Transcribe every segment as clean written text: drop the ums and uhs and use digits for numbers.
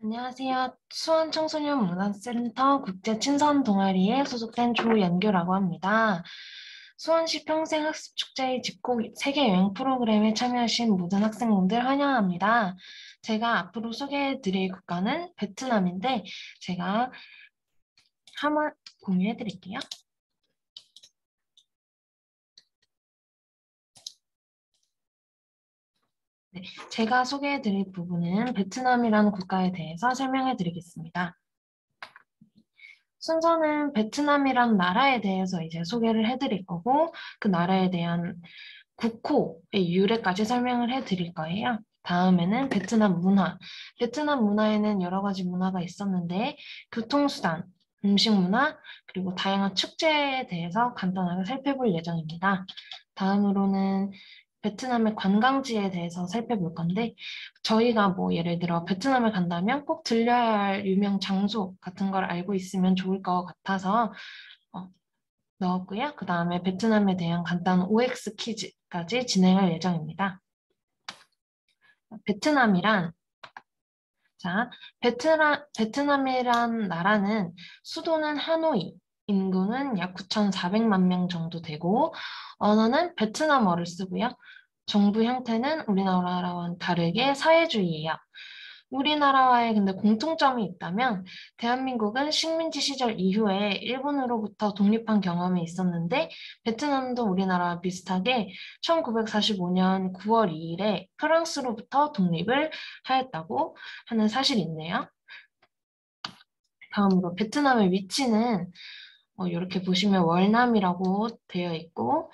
안녕하세요. 수원청소년문화센터 국제친선 동아리에 소속된 조연규라고 합니다. 수원시 평생학습축제의 집콕 세계여행 프로그램에 참여하신 모든 학생분들 환영합니다. 제가 앞으로 소개해 드릴 국가는 베트남인데 제가 한번 공유해 드릴게요. 네, 제가 소개해 드릴 부분은 베트남이라는 국가에 대해서 설명해 드리겠습니다. 순서는 베트남이란 나라에 대해서 이제 소개를 해드릴 거고, 그 나라에 대한 국호의 유래까지 설명을 해드릴 거예요. 다음에는 베트남 문화. 베트남 문화에는 여러 가지 문화가 있었는데, 교통수단, 음식 문화, 그리고 다양한 축제에 대해서 간단하게 살펴볼 예정입니다. 다음으로는 베트남의 관광지에 대해서 살펴볼 건데, 저희가 뭐 예를 들어 베트남을 간다면 꼭 들려야 할 유명 장소 같은 걸 알고 있으면 좋을 것 같아서 어, 넣었고요. 그 다음에 베트남에 대한 간단한 OX 퀴즈까지 진행할 예정입니다. 베트남이란 자, 베트남이란 나라는 수도는 하노이, 인구는 약 9,400만 명 정도 되고, 언어는 베트남어를 쓰고요. 정부 형태는 우리나라와는 다르게 사회주의예요. 우리나라와의 근데 공통점이 있다면 대한민국은 식민지 시절 이후에 일본으로부터 독립한 경험이 있었는데 베트남도 우리나라와 비슷하게 1945년 9월 2일에 프랑스로부터 독립을 하였다고 하는 사실이 있네요. 다음으로 베트남의 위치는 이렇게 보시면 월남이라고 되어 있고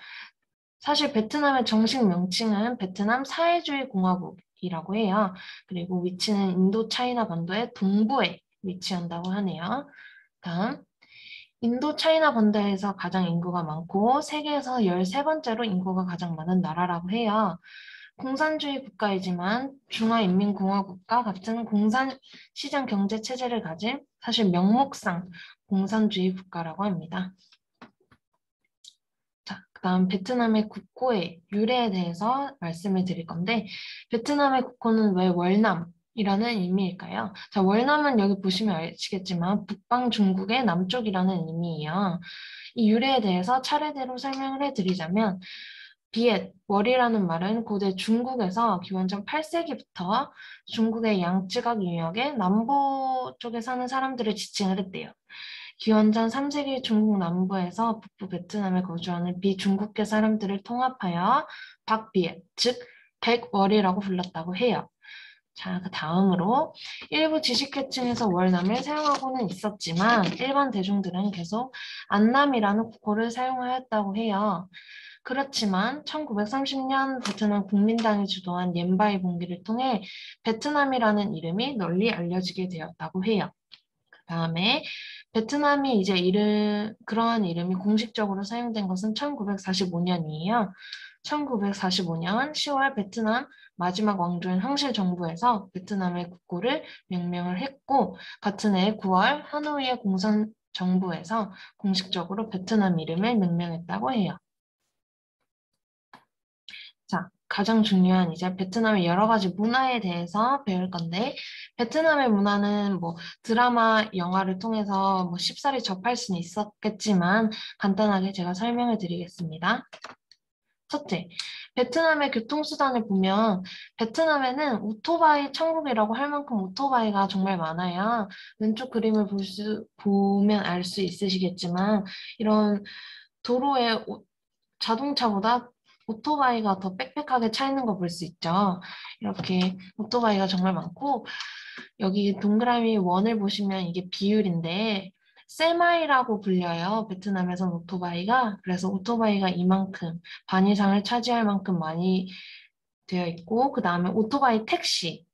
사실 베트남의 정식 명칭은 베트남 사회주의 공화국이라고 해요. 그리고 위치는 인도 차이나 반도의 동부에 위치한다고 하네요. 다음, 인도 차이나 반도에서 가장 인구가 많고 세계에서 13번째로 인구가 가장 많은 나라라고 해요. 공산주의 국가이지만 중화인민공화국과 같은 공산시장 경제 체제를 가진 사실 명목상 공산주의 국가라고 합니다. 자, 그다음 베트남의 국호의 유래에 대해서 말씀을 드릴 건데 베트남의 국호는 왜 월남이라는 의미일까요? 자, 월남은 여기 보시면 아시겠지만 북방 중국의 남쪽이라는 의미예요. 이 유래에 대해서 차례대로 설명을 해드리자면 비엣, 월이라는 말은 고대 중국에서 기원전 8세기부터 중국의 양쯔각 유역의 남부 쪽에 사는 사람들을 지칭을 했대요. 기원전 3세기 중국 남부에서 북부 베트남에 거주하는 비중국계 사람들을 통합하여 박비엣, 즉 백월이라고 불렀다고 해요. 자, 그 다음으로 일부 지식계층에서 월남을 사용하고는 있었지만 일반 대중들은 계속 안남이라는 국호를 사용하였다고 해요. 그렇지만 1930년 베트남 국민당이 주도한 옌바이 봉기를 통해 베트남이라는 이름이 널리 알려지게 되었다고 해요. 다음에 베트남이 이제 그러한 이름이 공식적으로 사용된 것은 1945년이에요. 1945년 10월 베트남 마지막 왕조인 황실 정부에서 베트남의 국호를 명명을 했고 같은 해 9월 하노이의 공산 정부에서 공식적으로 베트남 이름을 명명했다고 해요. 자, 가장 중요한 이제 베트남의 여러 가지 문화에 대해서 배울 건데, 베트남의 문화는 뭐 드라마, 영화를 통해서 뭐 쉽사리 접할 수는 있었겠지만, 간단하게 제가 설명을 드리겠습니다. 첫째, 베트남의 교통수단을 보면, 베트남에는 오토바이 천국이라고 할 만큼 오토바이가 정말 많아요. 왼쪽 그림을 보면 알 수 있으시겠지만, 이런 도로에 자동차보다 오토바이가 더 빽빽하게 차 있는 거 볼 수 있죠. 이렇게 오토바이가 정말 많고 여기 동그라미 원을 보시면 이게 비율인데 세마이라고 불려요. 베트남에서는 오토바이가. 그래서 오토바이가 이만큼 반 이상을 차지할 만큼 많이 되어 있고 그 다음에 오토바이 택시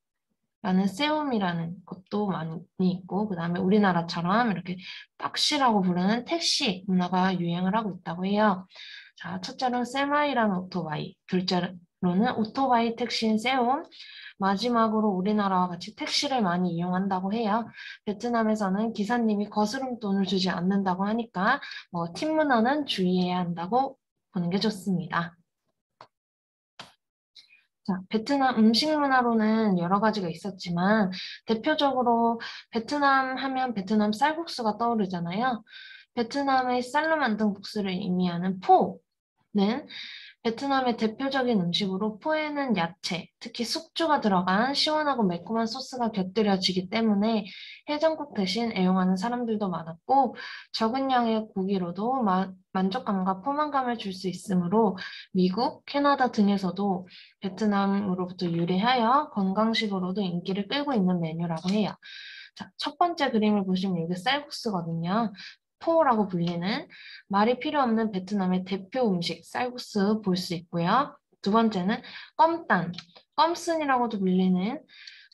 라는 세움이라는 것도 많이 있고 그 다음에 우리나라처럼 이렇게 딱시라고 부르는 택시 문화가 유행을 하고 있다고 해요. 자, 첫째로는 세마이라는 오토바이, 둘째로는 오토바이 택시인 세움, 마지막으로 우리나라와 같이 택시를 많이 이용한다고 해요. 베트남에서는 기사님이 거스름 돈을 주지 않는다고 하니까 팁 문화는 주의해야 한다고 보는 게 좋습니다. 자, 베트남 음식 문화로는 여러 가지가 있었지만 대표적으로 베트남 하면 베트남 쌀국수가 떠오르잖아요. 베트남의 쌀로 만든 국수를 의미하는 포는 베트남의 대표적인 음식으로 포에는 야채, 특히 숙주가 들어간 시원하고 매콤한 소스가 곁들여지기 때문에 해장국 대신 애용하는 사람들도 많았고 적은 양의 고기로도 만족감과 포만감을 줄 수 있으므로 미국, 캐나다 등에서도 베트남으로부터 유래하여 건강식으로도 인기를 끌고 있는 메뉴라고 해요. 자, 첫 번째 그림을 보시면 이게 쌀국수거든요. 포라고 불리는 말이 필요 없는 베트남의 대표 음식 쌀국수 볼 수 있고요. 두 번째는 껌딴, 껌슨이라고도 불리는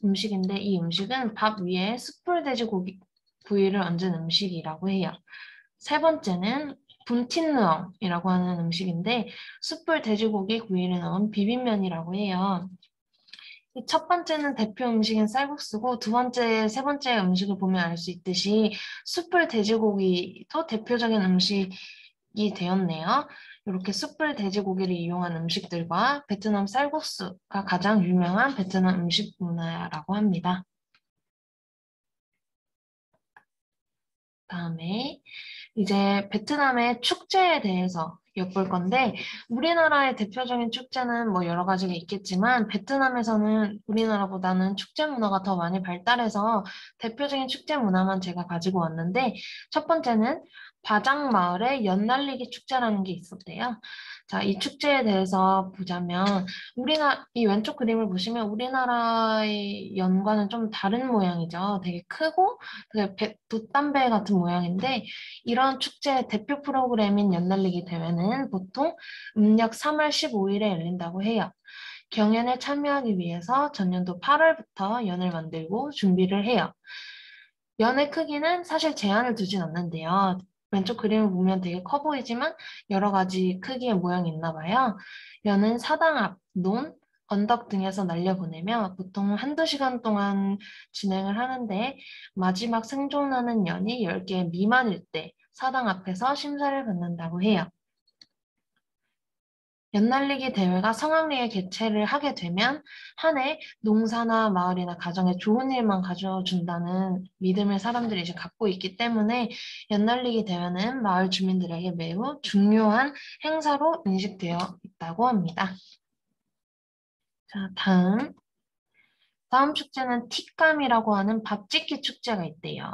음식인데 이 음식은 밥 위에 숯불 돼지고기 구이를 얹은 음식이라고 해요. 세 번째는 분틴느엉이라고 하는 음식인데 숯불 돼지고기 구이를 넣은 비빔면이라고 해요. 이 첫 번째는 대표 음식인 쌀국수고 두 번째, 세 번째 음식을 보면 알 수 있듯이 숯불 돼지고기도 대표적인 음식이 되었네요. 이렇게 숯불 돼지고기를 이용한 음식들과 베트남 쌀국수가 가장 유명한 베트남 음식 문화라고 합니다. 다음에 이제 베트남의 축제에 대해서 엿볼 건데 우리나라의 대표적인 축제는 뭐 여러 가지가 있겠지만 베트남에서는 우리나라보다는 축제 문화가 더 많이 발달해서 대표적인 축제 문화만 제가 가지고 왔는데 첫 번째는 바장마을의 연날리기 축제라는 게 있었대요. 자, 이 축제에 대해서 보자면 이 왼쪽 그림을 보시면 우리나라의 연과는 좀 다른 모양이죠. 되게 크고 되게 돛담배 같은 모양인데 이런 축제의 대표 프로그램인 연날리기 대회는 보통 음력 3월 15일에 열린다고 해요. 경연에 참여하기 위해서 전년도 8월부터 연을 만들고 준비를 해요. 연의 크기는 사실 제한을 두진 않는데요. 왼쪽 그림을 보면 되게 커 보이지만 여러 가지 크기의 모양이 있나 봐요. 연은 사당 앞, 논, 언덕 등에서 날려보내며 보통 한두 시간 동안 진행을 하는데 마지막 생존하는 연이 10개 미만일 때 사당 앞에서 심사를 받는다고 해요. 연날리기 대회가 성황리에 개최를 하게 되면 한 해 농사나 마을이나 가정에 좋은 일만 가져준다는 믿음을 사람들이 이제 갖고 있기 때문에 연날리기 대회는 마을 주민들에게 매우 중요한 행사로 인식되어 있다고 합니다. 자, 다음 축제는 틱감이라고 하는 밥짓기 축제가 있대요.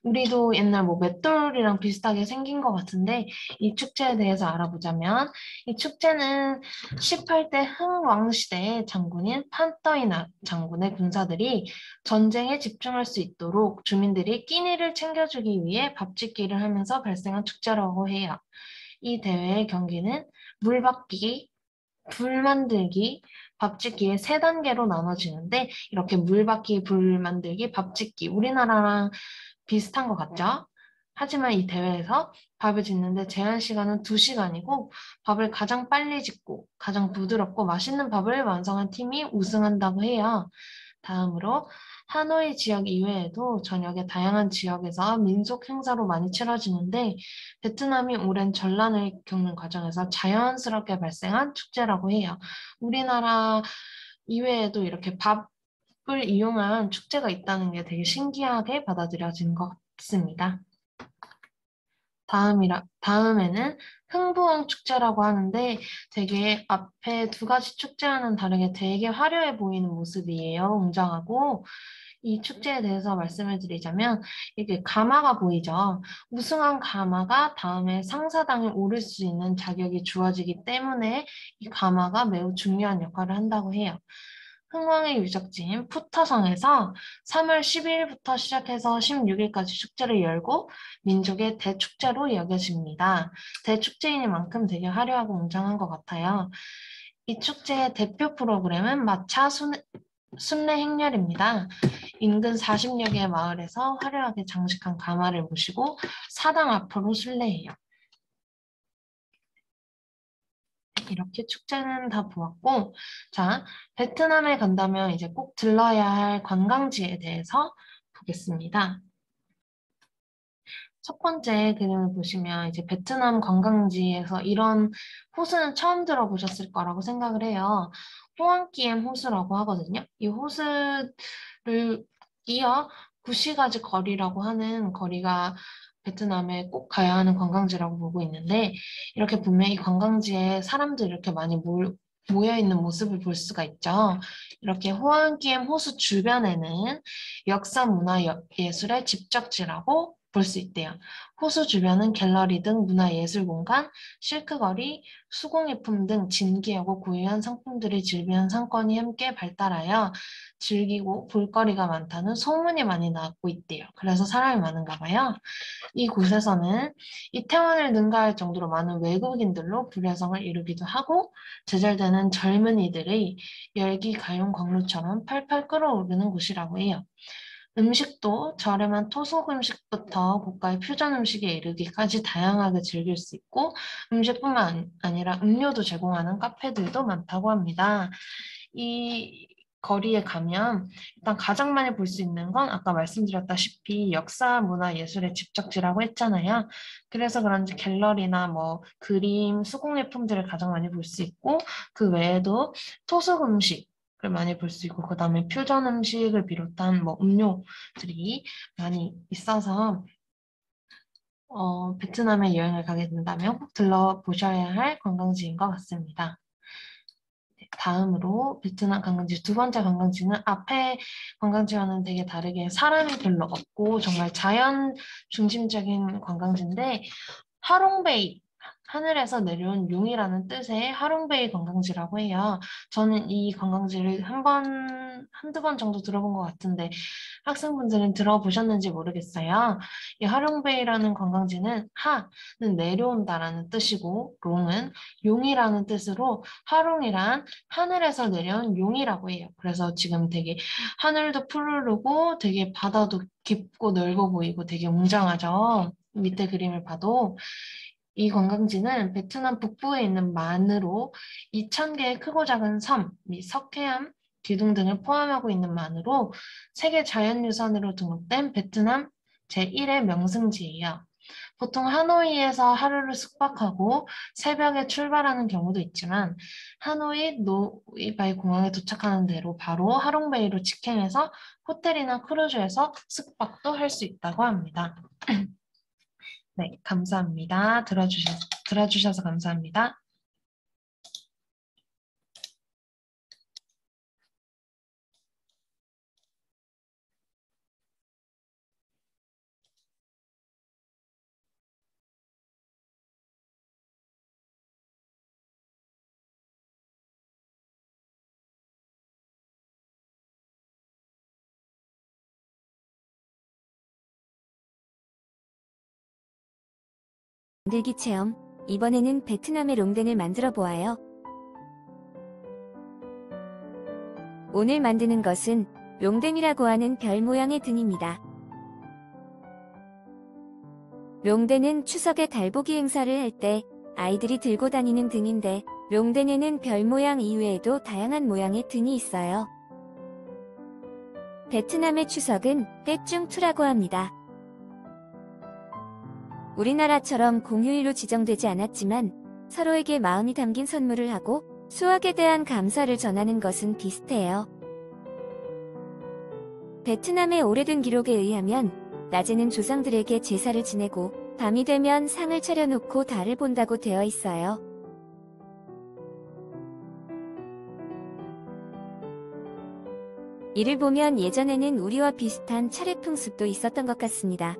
우리도 옛날 뭐 맷돌이랑 비슷하게 생긴 것 같은데 이 축제에 대해서 알아보자면 이 축제는 18대 흥왕 시대의 장군인 판떠이나 장군의 군사들이 전쟁에 집중할 수 있도록 주민들이 끼니를 챙겨주기 위해 밥짓기를 하면서 발생한 축제라고 해요. 이 대회의 경기는 물받기, 불 만들기, 밥 짓기의 세 단계로 나눠지는데 이렇게 물 받기, 불 만들기, 밥 짓기 우리나라랑 비슷한 것 같죠? 하지만 이 대회에서 밥을 짓는데 제한 시간은 2시간이고 밥을 가장 빨리 짓고 가장 부드럽고 맛있는 밥을 완성한 팀이 우승한다고 해요. 다음으로 하노이 지역 이외에도 전역의 다양한 지역에서 민속 행사로 많이 치러지는데 베트남이 오랜 전란을 겪는 과정에서 자연스럽게 발생한 축제라고 해요. 우리나라 이외에도 이렇게 밥을 이용한 축제가 있다는 게 되게 신기하게 받아들여진 것 같습니다. 다음에는 흥부엉 축제라고 하는데 되게 앞에 두 가지 축제와는 다르게 되게 화려해 보이는 모습이에요. 웅장하고. 이 축제에 대해서 말씀을 드리자면 이게 가마가 보이죠. 우승한 가마가 다음에 상사당에 오를 수 있는 자격이 주어지기 때문에 이 가마가 매우 중요한 역할을 한다고 해요. 흥왕의 유적지인 푸터성에서 3월 12일부터 시작해서 16일까지 축제를 열고 민족의 대축제로 여겨집니다. 대축제이니만큼 되게 화려하고 웅장한 것 같아요. 이 축제의 대표 프로그램은 마차 순례 행렬입니다. 인근 40여 개의 마을에서 화려하게 장식한 가마를 모시고 사당 앞으로 순례해요. 이렇게 축제는 다 보았고, 자, 베트남에 간다면 이제 꼭 들러야 할 관광지에 대해서 보겠습니다. 첫 번째 그림을 보시면 이제 베트남 관광지에서 이런 호수는 처음 들어보셨을 거라고 생각을 해요. 호안기엠 호수라고 하거든요. 이 호수를 이어 구시가지 거리라고 하는 거리가 베트남에 꼭 가야 하는 관광지라고 보고 있는데 이렇게 보면 이 관광지에 사람들이 이렇게 많이 모여 있는 모습을 볼 수가 있죠. 이렇게 호안기엠 호수 주변에는 역사 문화 예술의 집적지라고 볼 수 있대요. 호수 주변은 갤러리 등 문화예술 공간, 실크거리, 수공예품 등 진기하고 고유한 상품들이 즐비한 상권이 함께 발달하여 즐기고 볼거리가 많다는 소문이 많이 나고 있대요. 그래서 사람이 많은가 봐요. 이곳에서는 이태원을 능가할 정도로 많은 외국인들로 불려성을 이루기도 하고 제절되는 젊은이들의 열기 가용 광루처럼 팔팔 끓어오르는 곳이라고 해요. 음식도 저렴한 토속 음식부터 고가의 퓨전 음식에 이르기까지 다양하게 즐길 수 있고 음식뿐만 아니라 음료도 제공하는 카페들도 많다고 합니다. 이 거리에 가면 일단 가장 많이 볼 수 있는 건 아까 말씀드렸다시피 역사, 문화, 예술의 집적지라고 했잖아요. 그래서 그런지 갤러리나 뭐 그림, 수공예품들을 가장 많이 볼 수 있고 그 외에도 토속 음식을 많이 볼 수 있고 그다음에 퓨전 음식을 비롯한 뭐 음료들이 많이 있어서 베트남에 여행을 가게 된다면 꼭 들러보셔야 할 관광지인 것 같습니다. 다음으로 베트남 관광지 두 번째 관광지는 앞에 관광지와는 되게 다르게 사람이 별로 없고 정말 자연 중심적인 관광지인데 하롱베이 하늘에서 내려온 용이라는 뜻의 하롱베이 관광지라고 해요. 저는 이 관광지를 한두 번 정도 들어본 것 같은데 학생분들은 들어보셨는지 모르겠어요. 이 하롱베이라는 관광지는 하는 내려온다라는 뜻이고 롱은 용이라는 뜻으로 하롱이란 하늘에서 내려온 용이라고 해요. 그래서 지금 되게 하늘도 푸르르고 되게 바다도 깊고 넓어 보이고 되게 웅장하죠. 밑에 그림을 봐도 이 관광지는 베트남 북부에 있는 만으로 2,000개의 크고 작은 섬, 및 석회암, 기둥 등을 포함하고 있는 만으로 세계 자연유산으로 등록된 베트남 제1의 명승지예요. 보통 하노이에서 하루를 숙박하고 새벽에 출발하는 경우도 있지만 하노이 노이바이 공항에 도착하는 대로 바로 하롱베이로 직행해서 호텔이나 크루즈에서 숙박도 할 수 있다고 합니다. 네, 감사합니다. 들어주셔서 감사합니다. 만들기 체험. 이번에는 베트남의 롱댕을 만들어 보아요. 오늘 만드는 것은 롱댕이라고 하는 별 모양의 등입니다. 롱댕은 추석에 달보기 행사를 할 때 아이들이 들고 다니는 등인데 롱댕에는 별 모양 이외에도 다양한 모양의 등이 있어요. 베트남의 추석은 떼쭝투라고 합니다. 우리나라처럼 공휴일로 지정되지 않았지만 서로에게 마음이 담긴 선물을 하고 수확에 대한 감사를 전하는 것은 비슷해요. 베트남의 오래된 기록에 의하면 낮에는 조상들에게 제사를 지내고 밤이 되면 상을 차려놓고 달을 본다고 되어 있어요. 이를 보면 예전에는 우리와 비슷한 차례 풍습도 있었던 것 같습니다.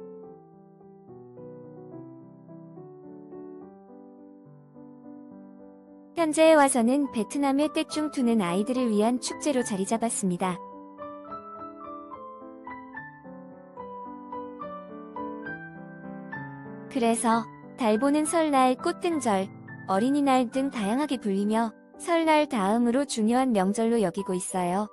현재에 와서는 베트남의 떼쭝투는 아이들을 위한 축제로 자리 잡았습니다. 그래서 달 보는 설날, 꽃등절, 어린이날 등 다양하게 불리며 설날 다음으로 중요한 명절로 여기고 있어요.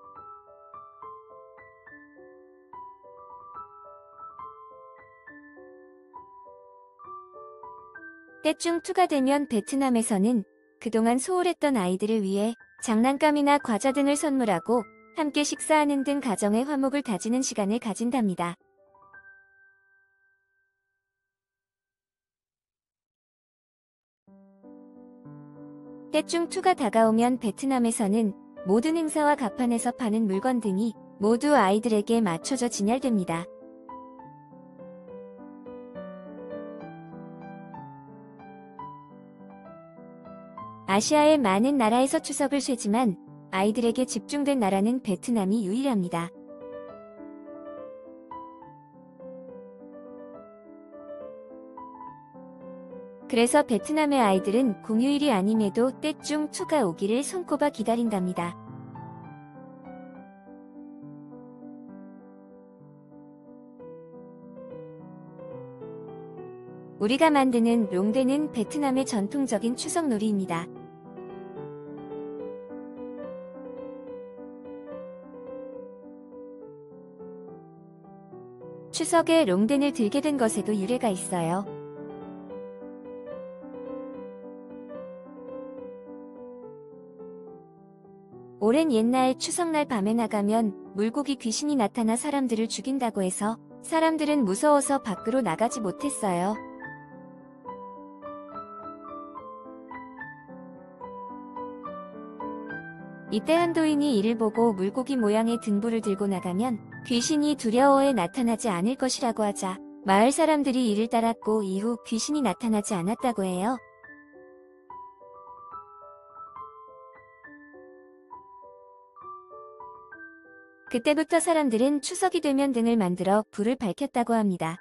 떼쭝투가 되면 베트남에서는 그동안 소홀했던 아이들을 위해 장난감이나 과자 등을 선물하고 함께 식사하는 등 가정의 화목을 다지는 시간을 가진답니다. 떼쭝투가 다가오면 베트남에서는 모든 행사와 가판에서 파는 물건 등이 모두 아이들에게 맞춰져 진열됩니다. 아시아의 많은 나라에서 추석을 쇠지만 아이들에게 집중된 나라는 베트남이 유일합니다. 그래서 베트남의 아이들은 공휴일이 아님에도 때중 투가 오기를 손꼽아 기다린답니다. 우리가 만드는 롱대는 베트남의 전통적인 추석 놀이입니다. 추석에 롱댄을 들게 된 것에도 유래가 있어요. 오랜 옛날 추석날 밤에 나가면 물고기 귀신이 나타나 사람들을 죽인다고 해서 사람들은 무서워서 밖으로 나가지 못했어요. 이때 한도인이 이를 보고 물고기 모양의 등불을 들고 나가면 귀신이 두려워해 나타나지 않을 것이라고 하자 마을 사람들이 이를 따랐고 이후 귀신이 나타나지 않았다고 해요. 그때부터 사람들은 추석이 되면 등을 만들어 불을 밝혔다고 합니다.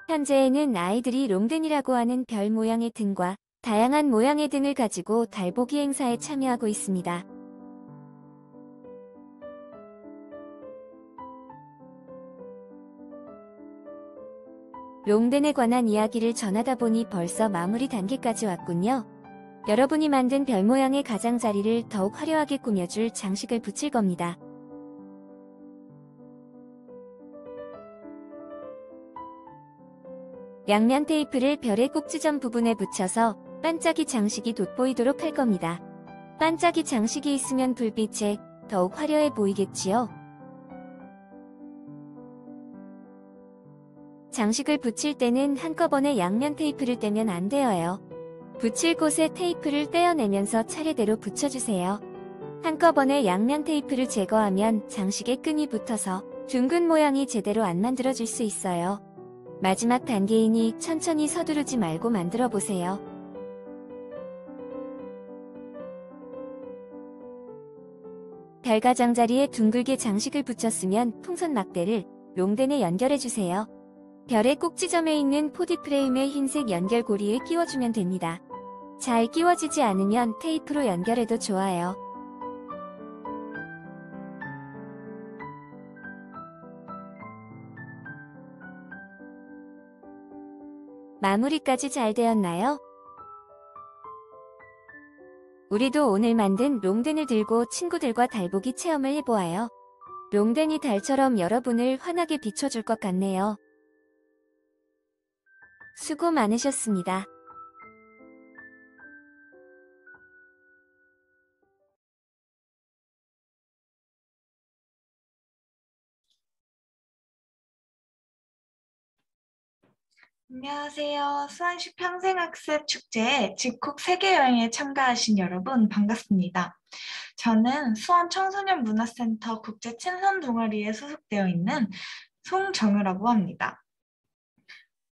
현재에는 아이들이 롱댄이라고 하는 별 모양의 등과 다양한 모양의 등을 가지고 달보기 행사에 참여하고 있습니다. 롱댄에 관한 이야기를 전하다 보니 벌써 마무리 단계까지 왔군요. 여러분이 만든 별 모양의 가장자리를 더욱 화려하게 꾸며줄 장식을 붙일 겁니다. 양면 테이프를 별의 꼭지점 부분에 붙여서 반짝이 장식이 돋보이도록 할 겁니다. 반짝이 장식이 있으면 불빛에 더욱 화려해 보이겠지요? 장식을 붙일 때는 한꺼번에 양면 테이프를 떼면 안 되어요. 붙일 곳에 테이프를 떼어내면서 차례대로 붙여주세요. 한꺼번에 양면 테이프를 제거하면 장식에 끈이 붙어서 둥근 모양이 제대로 안 만들어질 수 있어요. 마지막 단계이니 천천히 서두르지 말고 만들어 보세요. 별가장자리에 둥글게 장식을 붙였으면 풍선 막대를 롱댄에 연결해주세요. 별의 꼭지점에 있는 포디 프레임의 흰색 연결고리에 끼워주면 됩니다. 잘 끼워지지 않으면 테이프로 연결해도 좋아요. 마무리까지 잘 되었나요? 우리도 오늘 만든 롱댄을 들고 친구들과 달보기 체험을 해보아요. 롱댄이 달처럼 여러분을 환하게 비춰줄 것 같네요. 수고 많으셨습니다. 안녕하세요. 수원시 평생학습 축제에 집콕 세계여행에 참가하신 여러분 반갑습니다. 저는 수원 청소년 문화센터 국제 친선 동아리에 소속되어 있는 송정우라고 합니다.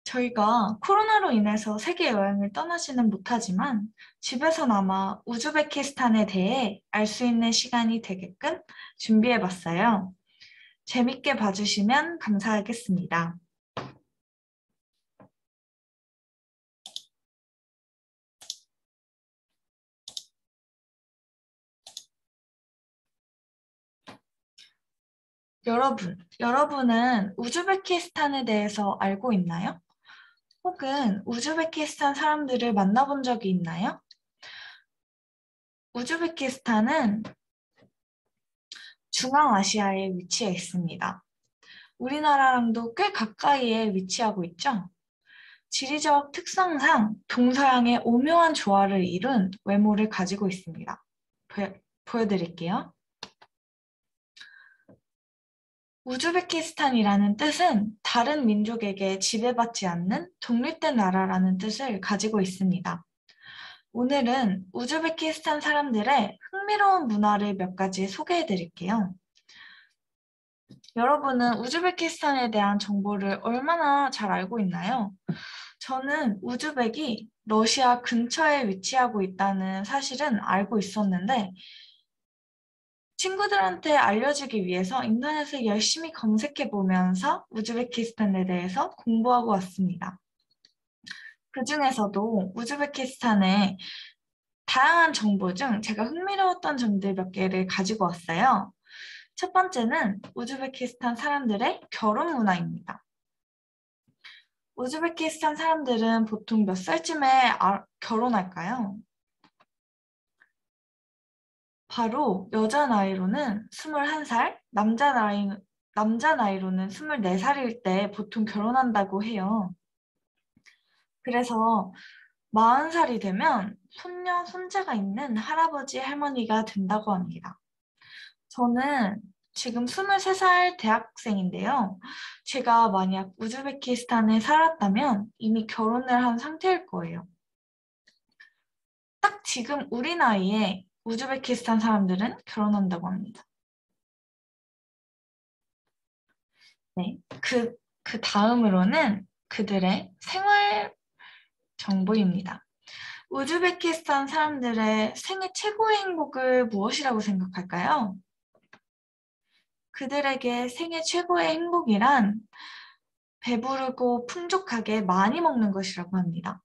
저희가 코로나로 인해서 세계여행을 떠나지는 못하지만 집에서나마 우즈베키스탄에 대해 알 수 있는 시간이 되게끔 준비해봤어요. 재밌게 봐주시면 감사하겠습니다. 여러분은 우즈베키스탄에 대해서 알고 있나요? 혹은 우즈베키스탄 사람들을 만나본 적이 있나요? 우즈베키스탄은 중앙아시아에 위치해 있습니다. 우리나라랑도 꽤 가까이에 위치하고 있죠? 지리적 특성상 동서양의 오묘한 조화를 이룬 외모를 가지고 있습니다. 보여드릴게요. 우즈베키스탄이라는 뜻은 다른 민족에게 지배받지 않는 독립된 나라라는 뜻을 가지고 있습니다. 오늘은 우즈베키스탄 사람들의 흥미로운 문화를 몇 가지 소개해 드릴게요. 여러분은 우즈베키스탄에 대한 정보를 얼마나 잘 알고 있나요? 저는 우즈벡이 러시아 근처에 위치하고 있다는 사실은 알고 있었는데 친구들한테 알려주기 위해서 인터넷에 열심히 검색해 보면서 우즈베키스탄에 대해서 공부하고 왔습니다. 그중에서도 우즈베키스탄의 다양한 정보 중 제가 흥미로웠던 점들 몇 개를 가지고 왔어요. 첫 번째는 우즈베키스탄 사람들의 결혼 문화입니다. 우즈베키스탄 사람들은 보통 몇 살쯤에 결혼할까요? 바로 여자 나이로는 21살, 남자 나이로는 24살일 때 보통 결혼한다고 해요. 그래서 40살이 되면 손녀, 손자가 있는 할아버지, 할머니가 된다고 합니다. 저는 지금 23살 대학생인데요. 제가 만약 우즈베키스탄에 살았다면 이미 결혼을 한 상태일 거예요. 딱 지금 우리 나이에 우즈베키스탄 사람들은 결혼한다고 합니다. 네, 그 다음으로는 그들의 생활 정보입니다. 우즈베키스탄 사람들의 생애 최고의 행복을 무엇이라고 생각할까요? 그들에게 생애 최고의 행복이란 배부르고 풍족하게 많이 먹는 것이라고 합니다.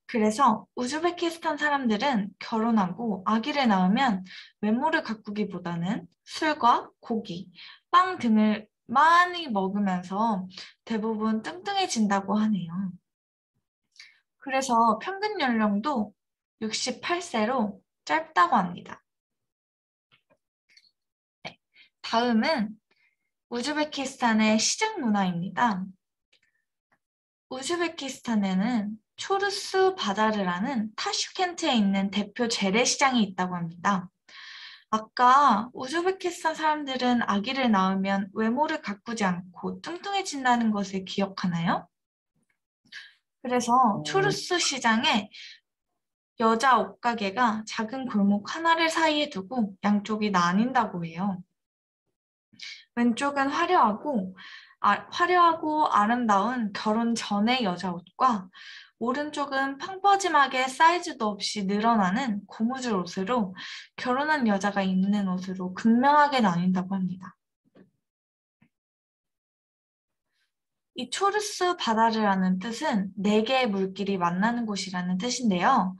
그래서 우즈베키스탄 사람들은 결혼하고 아기를 낳으면 외모를 가꾸기보다는 술과 고기, 빵 등을 많이 먹으면서 대부분 뚱뚱해진다고 하네요. 그래서 평균 연령도 68세로 짧다고 합니다. 네, 다음은 우즈베키스탄의 시장 문화입니다. 우즈베키스탄에는 초르스 바자르라는 타슈켄트에 있는 대표 재래시장이 있다고 합니다. 아까 우즈베키스탄 사람들은 아기를 낳으면 외모를 가꾸지 않고 뚱뚱해진다는 것을 기억하나요? 그래서 초르스 시장에 여자 옷가게가 작은 골목 하나를 사이에 두고 양쪽이 나뉜다고 해요. 왼쪽은 화려하고 아름다운 결혼 전의 여자 옷과 오른쪽은 펑퍼짐하게 사이즈도 없이 늘어나는 고무줄 옷으로 결혼한 여자가 입는 옷으로 극명하게 나뉜다고 합니다. 이 초르스 바다르라는 뜻은 네 개의 물길이 만나는 곳이라는 뜻인데요.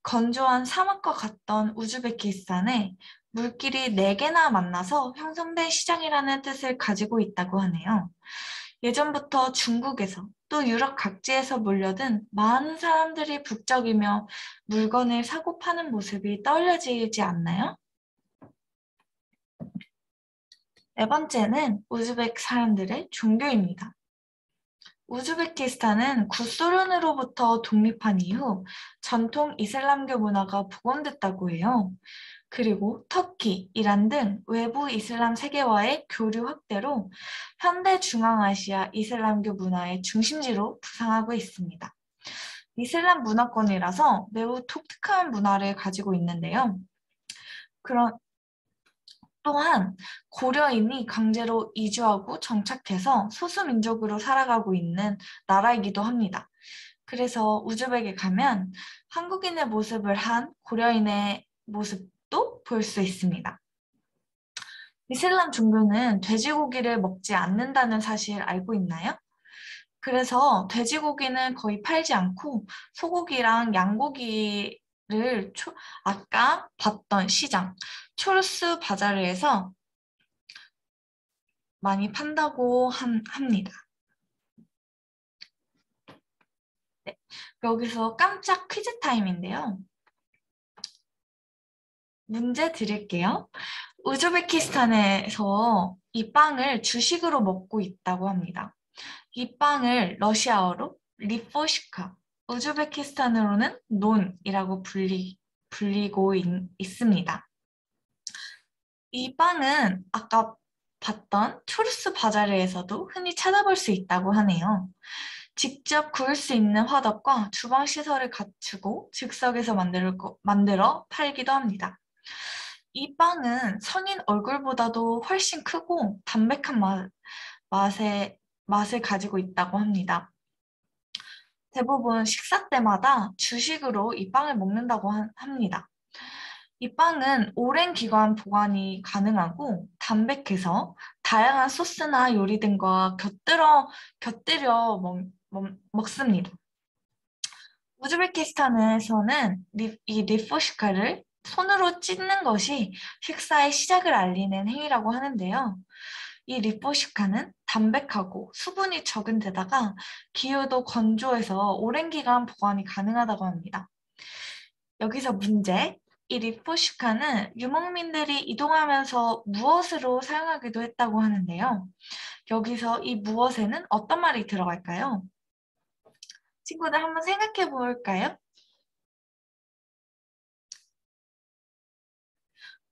건조한 사막과 같던 우즈베키스탄에 물길이 네 개나 만나서 형성된 시장이라는 뜻을 가지고 있다고 하네요. 예전부터 중국에서 또 유럽 각지에서 몰려든 많은 사람들이 북적이며 물건을 사고 파는 모습이 떠올려지지 않나요? 네 번째는 우즈벡 사람들의 종교입니다. 우즈베키스탄은 구소련으로부터 독립한 이후 전통 이슬람교 문화가 복원됐다고 해요. 그리고 터키, 이란 등 외부 이슬람 세계와의 교류 확대로 현대 중앙아시아 이슬람교 문화의 중심지로 부상하고 있습니다. 이슬람 문화권이라서 매우 독특한 문화를 가지고 있는데요. 또한 고려인이 강제로 이주하고 정착해서 소수민족으로 살아가고 있는 나라이기도 합니다. 그래서 우즈벡에 가면 한국인의 모습을 한 고려인의 모습도 볼 수 있습니다. 이슬람 종교는 돼지고기를 먹지 않는다는 사실 알고 있나요? 그래서 돼지고기는 거의 팔지 않고 소고기랑 양고기를 아까 봤던 시장, 초르스 바자르에서 많이 판다고 합니다. 네, 여기서 깜짝 퀴즈 타임인데요. 문제 드릴게요. 우즈베키스탄에서 이 빵을 주식으로 먹고 있다고 합니다. 이 빵을 러시아어로 리포시카, 우즈베키스탄으로는 논이라고 불리고 있습니다. 이 빵은 아까 봤던 초르스 바자르에서도 흔히 찾아볼 수 있다고 하네요. 직접 구울 수 있는 화덕과 주방 시설을 갖추고 즉석에서 만들어 팔기도 합니다. 이 빵은 성인 얼굴보다도 훨씬 크고 담백한 맛을 가지고 있다고 합니다. 대부분 식사 때마다 주식으로 이 빵을 먹는다고 합니다. 이 빵은 오랜 기간 보관이 가능하고 담백해서 다양한 소스나 요리 등과 곁들여 먹습니다. 우즈베키스탄에서는 이 리포시카를 손으로 찢는 것이 식사의 시작을 알리는 행위라고 하는데요. 이 리포시카는 담백하고 수분이 적은 데다가 기후도 건조해서 오랜 기간 보관이 가능하다고 합니다. 여기서 문제. 이 리포시카는 유목민들이 이동하면서 무엇으로 사용하기도 했다고 하는데요. 여기서 이 무엇에는 어떤 말이 들어갈까요? 친구들 한번 생각해 볼까요?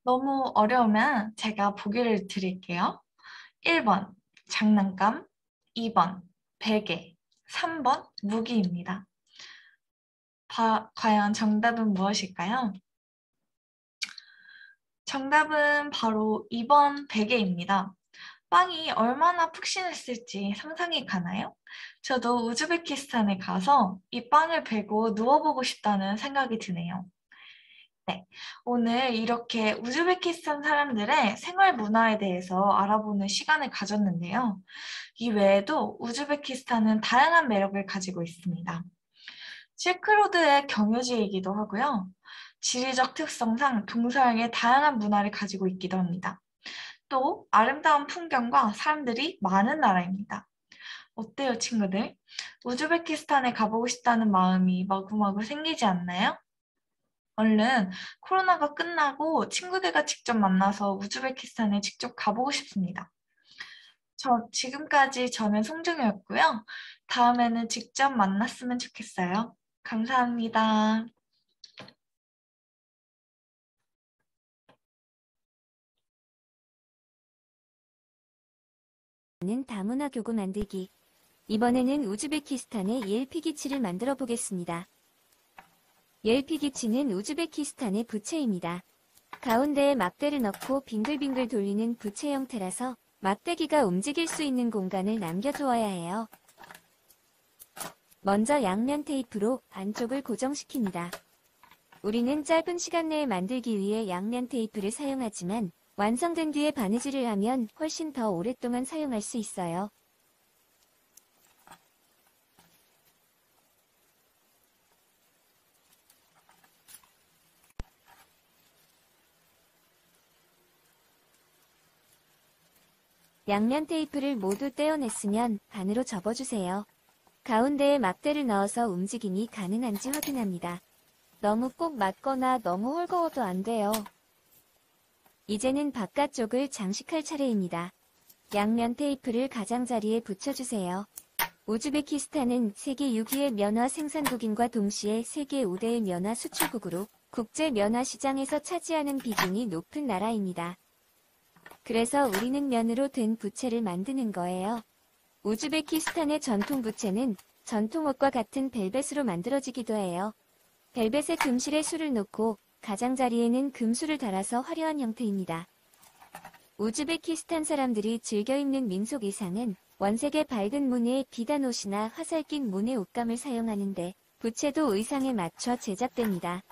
너무 어려우면 제가 보기를 드릴게요. 1번 장난감, 2번 베개, 3번 무기입니다. 과연 정답은 무엇일까요? 정답은 바로 2번 베개입니다. 빵이 얼마나 푹신했을지 상상이 가나요? 저도 우즈베키스탄에 가서 이 빵을 베고 누워보고 싶다는 생각이 드네요. 네, 오늘 이렇게 우즈베키스탄 사람들의 생활 문화에 대해서 알아보는 시간을 가졌는데요. 이 외에도 우즈베키스탄은 다양한 매력을 가지고 있습니다. 실크로드의 경유지이기도 하고요. 지리적 특성상 동서양의 다양한 문화를 가지고 있기도 합니다. 또 아름다운 풍경과 사람들이 많은 나라입니다. 어때요, 친구들? 우즈베키스탄에 가보고 싶다는 마음이 마구마구 생기지 않나요? 얼른 코로나가 끝나고 친구들과 직접 만나서 우즈베키스탄에 직접 가보고 싶습니다. 지금까지 저는 송정이었고요. 다음에는 직접 만났으면 좋겠어요. 감사합니다. 는 다문화 교구 만들기. 이번에는 우즈베키스탄의 옐피기치를 만들어 보겠습니다. 옐피기치는 우즈베키스탄의 부채입니다. 가운데에 막대를 넣고 빙글빙글 돌리는 부채 형태라서 막대기가 움직일 수 있는 공간을 남겨두어야 해요. 먼저 양면 테이프로 안쪽을 고정시킵니다. 우리는 짧은 시간 내에 만들기 위해 양면 테이프를 사용하지만 완성된 뒤에 바느질을 하면 훨씬 더 오랫동안 사용할 수 있어요. 양면 테이프를 모두 떼어냈으면 반으로 접어주세요. 가운데에 막대를 넣어서 움직임이 가능한지 확인합니다. 너무 꼭 맞거나 너무 헐거워도 안 돼요. 이제는 바깥쪽을 장식할 차례입니다. 양면 테이프를 가장자리에 붙여주세요. 우즈베키스탄은 세계 6위의 면화 생산국인과 동시에 세계 5대의 면화 수출국으로 국제 면화 시장에서 차지하는 비중이 높은 나라입니다. 그래서 우리는 면으로 된 부채를 만드는 거예요. 우즈베키스탄의 전통 부채는 전통옷과 같은 벨벳으로 만들어지기도 해요. 벨벳에 금실에 술을 놓고 가장자리에는 금술을 달아서 화려한 형태입니다. 우즈베키스탄 사람들이 즐겨 입는 민속 의상은 원색의 밝은 무늬의 비단 옷이나 화살 낀 무늬 옷감을 사용하는데 부채도 의상에 맞춰 제작됩니다.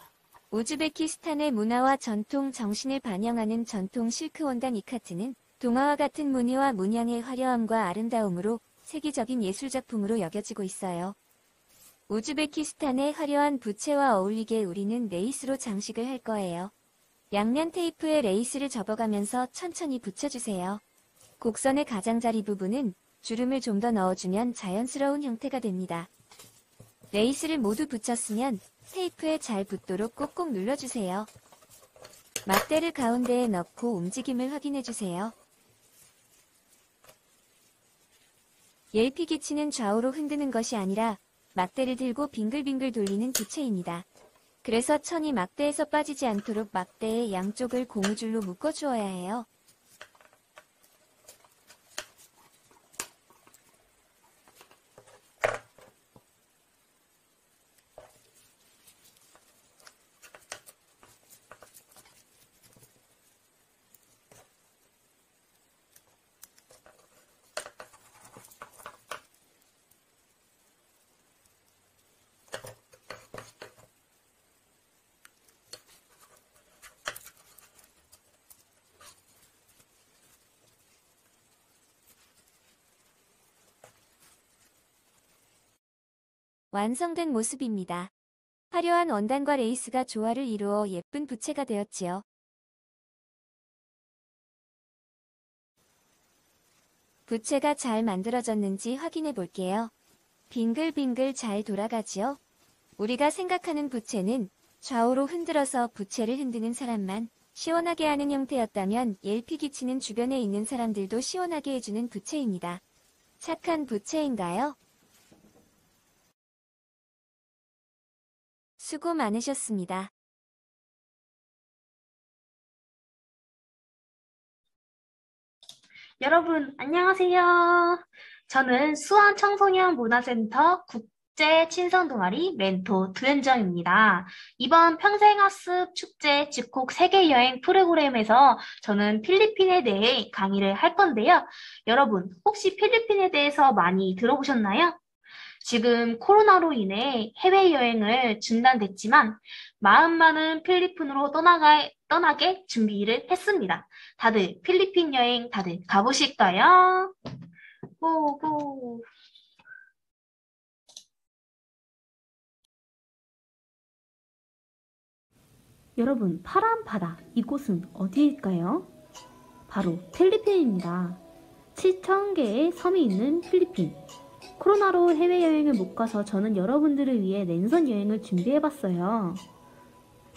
우즈베키스탄의 문화와 전통 정신을 반영하는 전통 실크 원단 이카트는 동화와 같은 무늬와 문양의 화려함과 아름다움으로 세계적인 예술작품으로 여겨지고 있어요. 우즈베키스탄의 화려한 부채와 어울리게 우리는 레이스로 장식을 할 거예요. 양면 테이프에 레이스를 접어가면서 천천히 붙여주세요. 곡선의 가장자리 부분은 주름을 좀 더 넣어주면 자연스러운 형태가 됩니다. 레이스를 모두 붙였으면 테이프에 잘 붙도록 꼭꼭 눌러주세요. 막대를 가운데에 넣고 움직임을 확인해주세요. 옐피기치는 좌우로 흔드는 것이 아니라 막대를 들고 빙글빙글 돌리는 부채입니다. 그래서 천이 막대에서 빠지지 않도록 막대의 양쪽을 고무줄로 묶어주어야 해요. 완성된 모습입니다. 화려한 원단과 레이스가 조화를 이루어 예쁜 부채가 되었지요. 부채가 잘 만들어졌는지 확인해 볼게요. 빙글빙글 잘 돌아가지요? 우리가 생각하는 부채는 좌우로 흔들어서 부채를 흔드는 사람만 시원하게 하는 형태였다면 ел피기 치는 주변에 있는 사람들도 시원하게 해주는 부채입니다. 착한 부채인가요? 수고 많으셨습니다. 여러분, 안녕하세요. 저는 수원청소년문화센터 국제친선동아리 멘토 두현정입니다. 이번 평생학습 축제 집콕 세계여행 프로그램에서 저는 필리핀에 대해 강의를 할 건데요. 여러분, 혹시 필리핀에 대해서 많이 들어보셨나요? 지금 코로나로 인해 해외여행을 중단됐지만 마음만은 필리핀으로 떠나게 준비를 했습니다. 다들 필리핀 여행 다들 가보실까요? 고고! 여러분, 파란 바다, 이곳은 어디일까요? 바로 필리핀입니다. 7,000개의 섬이 있는 필리핀. 코로나로 해외여행을 못 가서 저는 여러분들을 위해 랜선 여행을 준비해봤어요.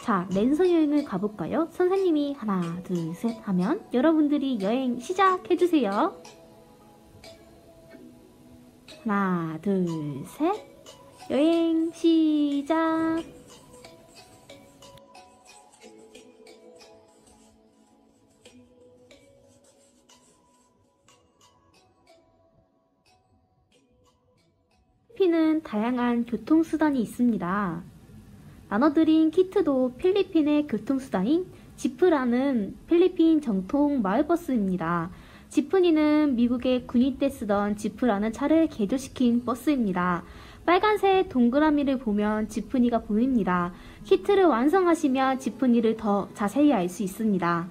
자, 랜선 여행을 가볼까요? 선생님이 하나, 둘, 셋 하면 여러분들이 여행 시작해주세요. 하나, 둘, 셋. 여행 시작. 필리핀은 다양한 교통수단이 있습니다. 나눠드린 키트도 필리핀의 교통수단인 지프라는 필리핀 정통 마을버스입니다. 지프니는 미국의 군인 때 쓰던 지프라는 차를 개조시킨 버스입니다. 빨간색 동그라미를 보면 지프니가 보입니다. 키트를 완성하시면 지프니를 더 자세히 알 수 있습니다.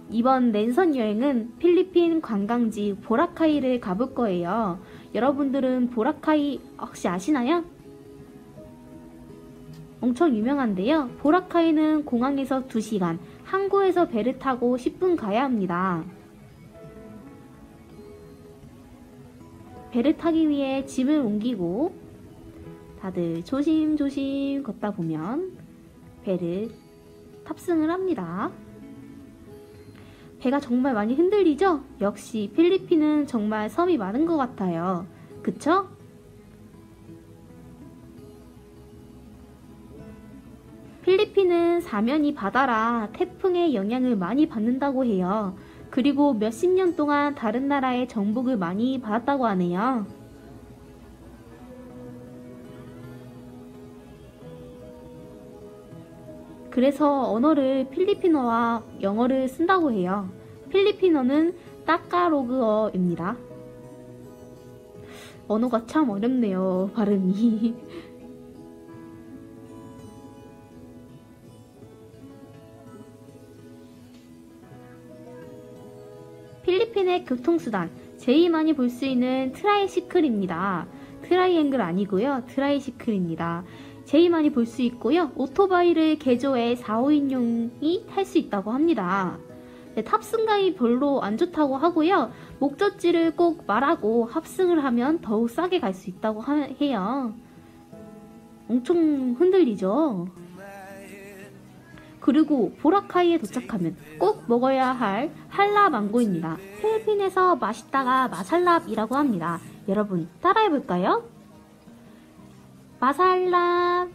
이번 랜선 여행은 필리핀 관광지 보라카이를 가볼 거예요. 여러분들은 보라카이 혹시 아시나요? 엄청 유명한데요. 보라카이는 공항에서 2시간, 항구에서 배를 타고 10분 가야 합니다. 배를 타기 위해 짐을 옮기고 다들 조심조심 걷다 보면 배를 탑승을 합니다. 배가 정말 많이 흔들리죠? 역시 필리핀은 정말 섬이 많은 것 같아요. 그쵸? 필리핀은 사면이 바다라 태풍의 영향을 많이 받는다고 해요. 그리고 몇십 년 동안 다른 나라의 정복을 많이 받았다고 하네요. 그래서 언어를 필리핀어와 영어를 쓴다고 해요. 필리핀어는 따까로그어입니다. 언어가 참 어렵네요, 발음이. 필리핀의 교통수단, 제일 많이 볼 수 있는 트라이시클입니다. 트라이앵글 아니고요, 트라이시클입니다. 제일 많이 볼 수 있고요. 오토바이를 개조해 4, 5인용이 탈 수 있다고 합니다. 네, 탑승감이 별로 안 좋다고 하고요. 목적지를 꼭 말하고 합승을 하면 더욱 싸게 갈 수 있다고 해요. 엄청 흔들리죠? 그리고 보라카이에 도착하면 꼭 먹어야 할 할랍망고입니다. 필리핀에서 맛있다가 마살랍이라고 합니다. 여러분 따라해볼까요? 마살랍.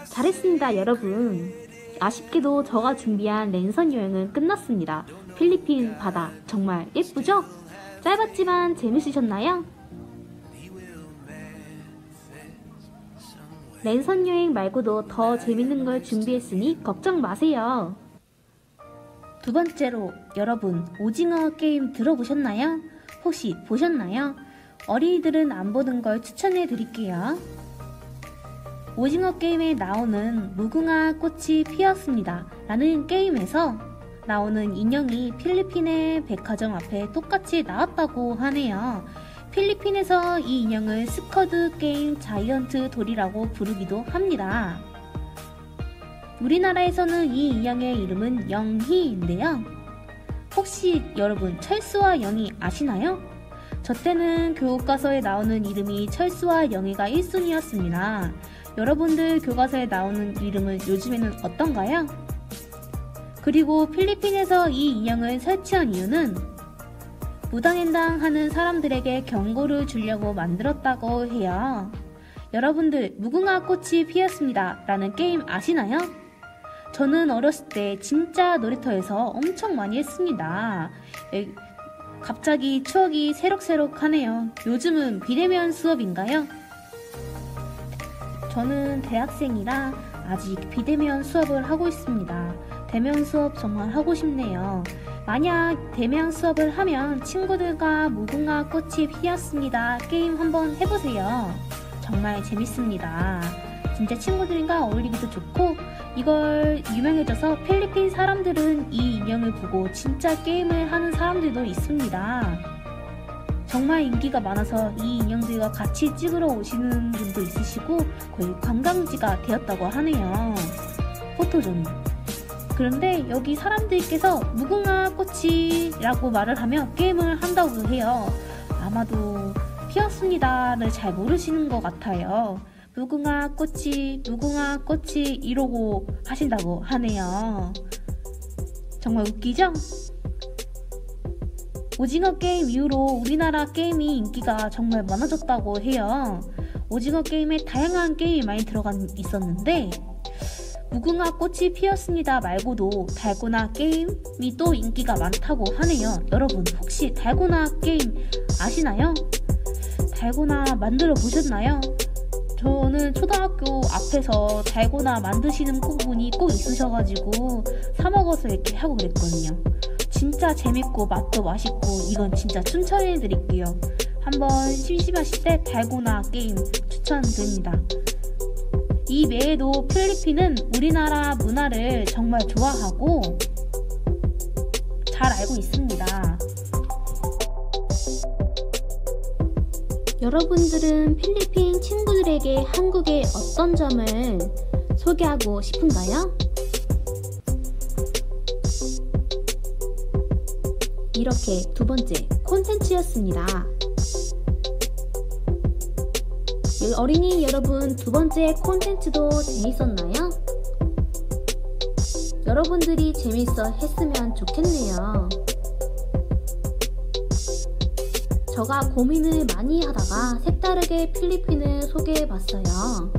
잘했습니다, 여러분. 아쉽게도 저가 준비한 랜선 여행은 끝났습니다. 필리핀 바다 정말 예쁘죠? 짧았지만 재밌으셨나요? 랜선 여행 말고도 더 재밌는 걸 준비했으니 걱정 마세요. 두 번째로 여러분 오징어 게임 들어보셨나요? 혹시 보셨나요? 어린이들은 안 보는 걸 추천해 드릴게요. 오징어 게임에 나오는 무궁화 꽃이 피었습니다 라는 게임에서 나오는 인형이 필리핀의 백화점 앞에 똑같이 나왔다고 하네요. 필리핀에서 이 인형을 스쿼드 게임 자이언트 돌이라고 부르기도 합니다. 우리나라에서는 이 인형의 이름은 영희인데요. 혹시 여러분 철수와 영희 아시나요? 저 때는 교과서에 나오는 이름이 철수와 영희가 1순위였습니다. 여러분들 교과서에 나오는 이름은 요즘에는 어떤가요? 그리고 필리핀에서 이 인형을 설치한 이유는 무당횡단하는 사람들에게 경고를 주려고 만들었다고 해요. 여러분들 무궁화 꽃이 피었습니다 라는 게임 아시나요? 저는 어렸을 때 진짜 놀이터에서 엄청 많이 했습니다. 갑자기 추억이 새록새록하네요. 요즘은 비대면 수업인가요? 저는 대학생이라 아직 비대면 수업을 하고 있습니다. 대면 수업 정말 하고 싶네요. 만약 대면 수업을 하면 친구들과 무궁화 꽃이 피었습니다 게임 한번 해보세요. 정말 재밌습니다. 진짜 친구들과 어울리기도 좋고 이걸 유명해져서 필리핀 사람들은 이 인형을 보고 진짜 게임을 하는 사람들도 있습니다. 정말 인기가 많아서 이 인형들과 같이 찍으러 오시는 분도 있으시고 거의 관광지가 되었다고 하네요. 포토존이. 그런데 여기 사람들께서 무궁화 꽃이라고 말을 하며 게임을 한다고 해요. 아마도 피었습니다를 잘 모르시는 것 같아요. 무궁화 꽃이 이러고 하신다고 하네요. 정말 웃기죠? 오징어 게임 이후로 우리나라 게임이 인기가 정말 많아졌다고 해요. 오징어 게임에 다양한 게임이 많이 있었는데 무궁화 꽃이 피었습니다 말고도 달고나 게임이 또 인기가 많다고 하네요. 여러분 혹시 달고나 게임 아시나요? 달고나 만들어 보셨나요? 저는 초등학교 앞에서 달고나 만드시는 분이 꼭 있으셔가지고 사 먹어서 이렇게 하고 그랬거든요. 진짜 재밌고 맛도 맛있고 이건 진짜 추천해드릴게요. 한번 심심하실 때 달고나 게임 추천드립니다. 이 외에도 필리핀은 우리나라 문화를 정말 좋아하고 잘 알고 있습니다. 여러분들은 필리핀 친구들에게 한국의 어떤 점을 소개하고 싶은가요? 이렇게 두 번째 콘텐츠였습니다. 어린이 여러분, 두 번째 콘텐츠도 재밌었나요? 여러분들이 재밌어 했으면 좋겠네요. 제가 고민을 많이 하다가 색다르게 필리핀을 소개해봤어요.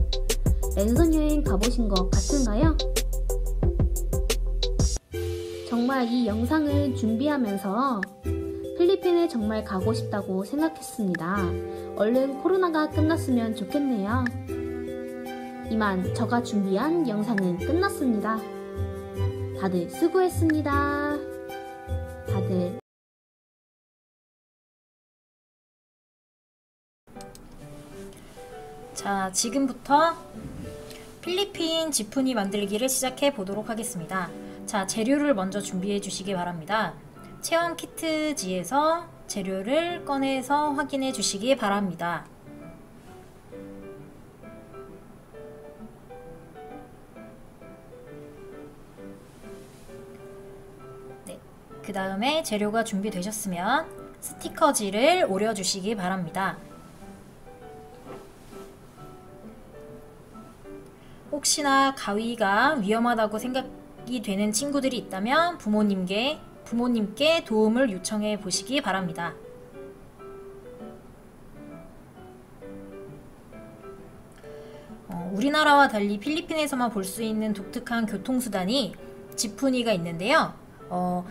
랜선 여행 가보신 것 같은가요? 정말 이 영상을 준비하면서 필리핀에 정말 가고 싶다고 생각했습니다. 얼른 코로나가 끝났으면 좋겠네요. 이만 제가 준비한 영상은 끝났습니다. 다들 수고했습니다. 다들 자, 지금부터 필리핀 지푸니 만들기를 시작해 보도록 하겠습니다. 자, 재료를 먼저 준비해 주시기 바랍니다. 체험 키트지에서 재료를 꺼내서 확인해 주시기 바랍니다. 네, 그 다음에 재료가 준비되셨으면 스티커지를 오려주시기 바랍니다. 혹시나 가위가 위험하다고 생각이 되는 친구들이 있다면 부모님께 도움을 요청해 보시기 바랍니다. 우리나라와 달리 필리핀에서만 볼 수 있는 독특한 교통수단이 지푸니가 있는데요.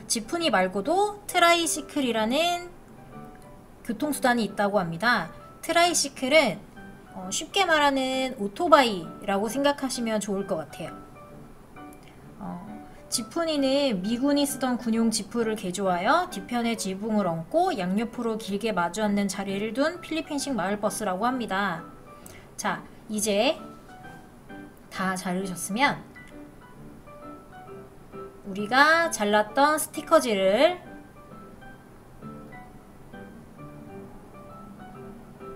지푸니 말고도 트라이시클이라는 교통수단이 있다고 합니다. 트라이시클은 쉽게 말하는 오토바이라고 생각하시면 좋을 것 같아요. 지푸니는 미군이 쓰던 군용 지프를 개조하여 뒤편에 지붕을 얹고 양옆으로 길게 마주 앉는 자리를 둔 필리핀식 마을버스라고 합니다. 자, 이제 다 자르셨으면 우리가 잘랐던 스티커지를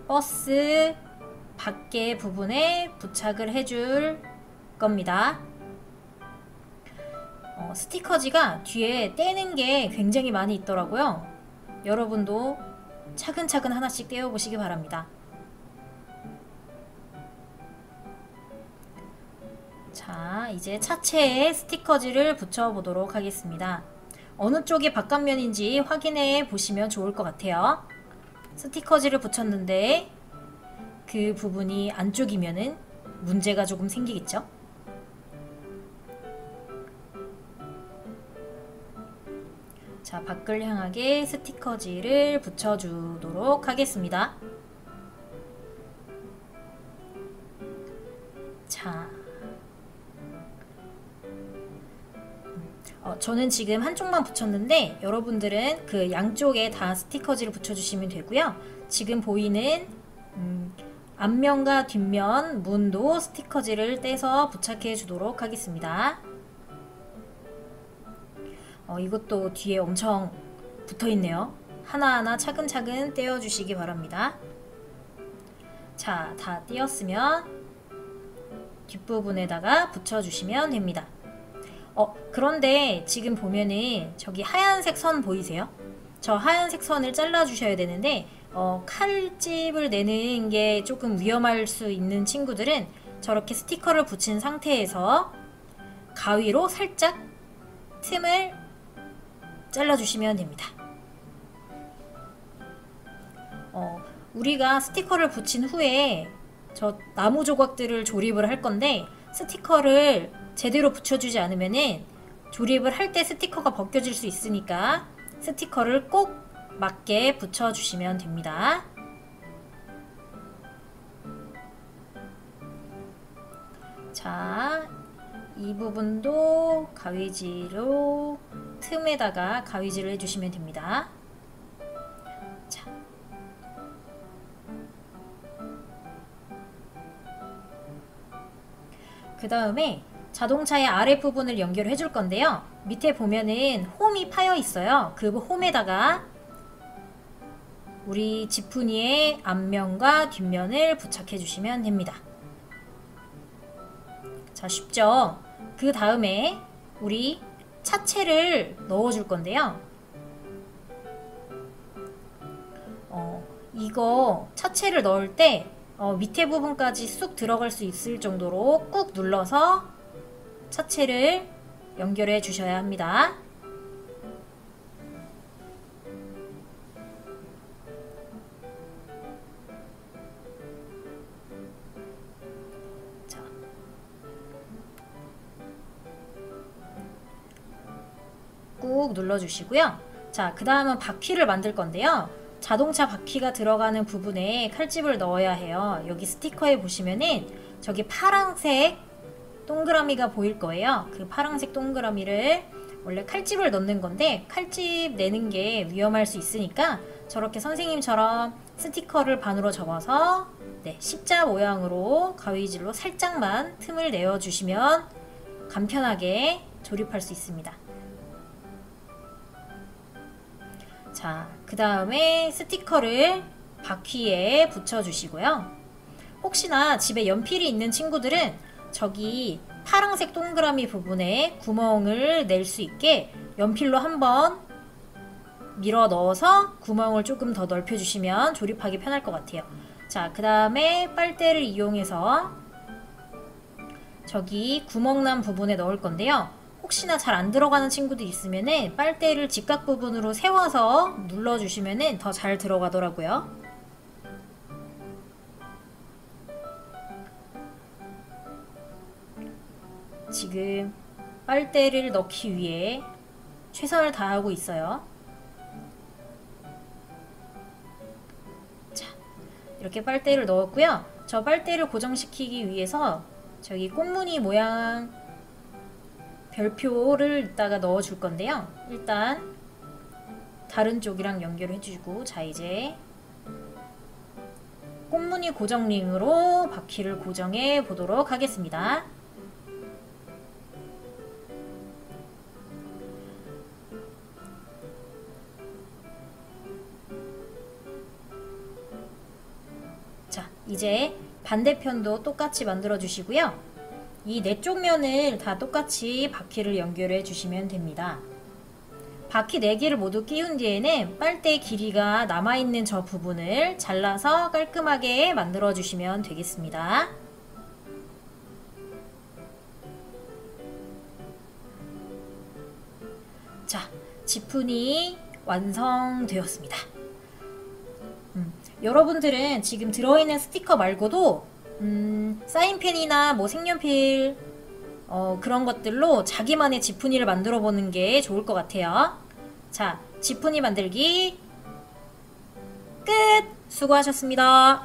버스 밖에 부분에 부착을 해줄 겁니다. 스티커지가 뒤에 떼는 게 굉장히 많이 있더라고요. 여러분도 차근차근 하나씩 떼어 보시기 바랍니다. 자, 이제 차체에 스티커지를 붙여 보도록 하겠습니다. 어느 쪽이 바깥면인지 확인해 보시면 좋을 것 같아요. 스티커지를 붙였는데 그 부분이 안쪽이면은 문제가 조금 생기겠죠? 자, 밖을 향하게 스티커지를 붙여주도록 하겠습니다. 자, 저는 지금 한쪽만 붙였는데 여러분들은 그 양쪽에 다 스티커지를 붙여주시면 되고요. 지금 보이는 앞면과 뒷면 문도 스티커지를 떼서 부착해 주도록 하겠습니다. 이것도 뒤에 엄청 붙어있네요. 하나하나 차근차근 떼어주시기 바랍니다. 자, 다 떼었으면 뒷부분에다가 붙여주시면 됩니다. 그런데 지금 보면은 저기 하얀색 선 보이세요? 저 하얀색 선을 잘라주셔야 되는데 칼집을 내는 게 조금 위험할 수 있는 친구들은 저렇게 스티커를 붙인 상태에서 가위로 살짝 틈을 잘라주시면 됩니다. 우리가 스티커를 붙인 후에 저 나무 조각들을 조립을 할 건데 스티커를 제대로 붙여주지 않으면은 조립을 할 때 스티커가 벗겨질 수 있으니까 스티커를 꼭 맞게 붙여주시면 됩니다. 자, 이 부분도 가위질로 틈에다가 가위질을 해주시면 됩니다. 자, 그 다음에 자동차의 아랫부분을 연결해 줄 건데요. 밑에 보면은 홈이 파여 있어요. 그 홈에다가 우리 지푸니의 앞면과 뒷면을 부착해 주시면 됩니다. 자, 쉽죠? 그 다음에 우리 차체를 넣어 줄 건데요. 이거 차체를 넣을 때 밑에 부분까지 쑥 들어갈 수 있을 정도로 꾹 눌러서 차체를 연결해 주셔야 합니다. 자, 꾹 눌러주시고요. 자, 그 다음은 바퀴를 만들 건데요. 자동차 바퀴가 들어가는 부분에 칼집을 넣어야 해요. 여기 스티커에 보시면은 저기 파란색 동그라미가 보일 거예요. 그 파란색 동그라미를 원래 칼집을 넣는 건데 칼집 내는 게 위험할 수 있으니까 저렇게 선생님처럼 스티커를 반으로 접어서 십자 모양으로 가위질로 살짝만 틈을 내어주시면 간편하게 조립할 수 있습니다. 자, 그 다음에 스티커를 바퀴에 붙여주시고요. 혹시나 집에 연필이 있는 친구들은 저기 파란색 동그라미 부분에 구멍을 낼 수 있게 연필로 한번 밀어 넣어서 구멍을 조금 더 넓혀주시면 조립하기 편할 것 같아요. 자, 그 다음에 빨대를 이용해서 저기 구멍난 부분에 넣을 건데요. 혹시나 잘 안 들어가는 친구들 있으면은 빨대를 직각 부분으로 세워서 눌러주시면은 더 잘 들어가더라고요. 지금 빨대를 넣기 위해 최선을 다하고 있어요. 자, 이렇게 빨대를 넣었고요. 저 빨대를 고정시키기 위해서 저기 꽃무늬 모양 별표를 이따가 넣어 줄 건데요. 일단 다른 쪽이랑 연결해 주고, 자, 이제 꽃무늬 고정링으로 바퀴를 고정해 보도록 하겠습니다. 이제 반대편도 똑같이 만들어 주시고요. 이 네 쪽 면을 다 똑같이 바퀴를 연결해 주시면 됩니다. 바퀴 4개를 모두 끼운 뒤에는 빨대 길이가 남아있는 저 부분을 잘라서 깔끔하게 만들어 주시면 되겠습니다. 자, 지푼이 완성되었습니다. 여러분들은 지금 들어있는 스티커 말고도 사인펜이나 뭐 색연필 그런 것들로 자기만의 지푼이를 만들어 보는 게 좋을 것 같아요. 자, 지푼이 만들기 끝! 수고하셨습니다.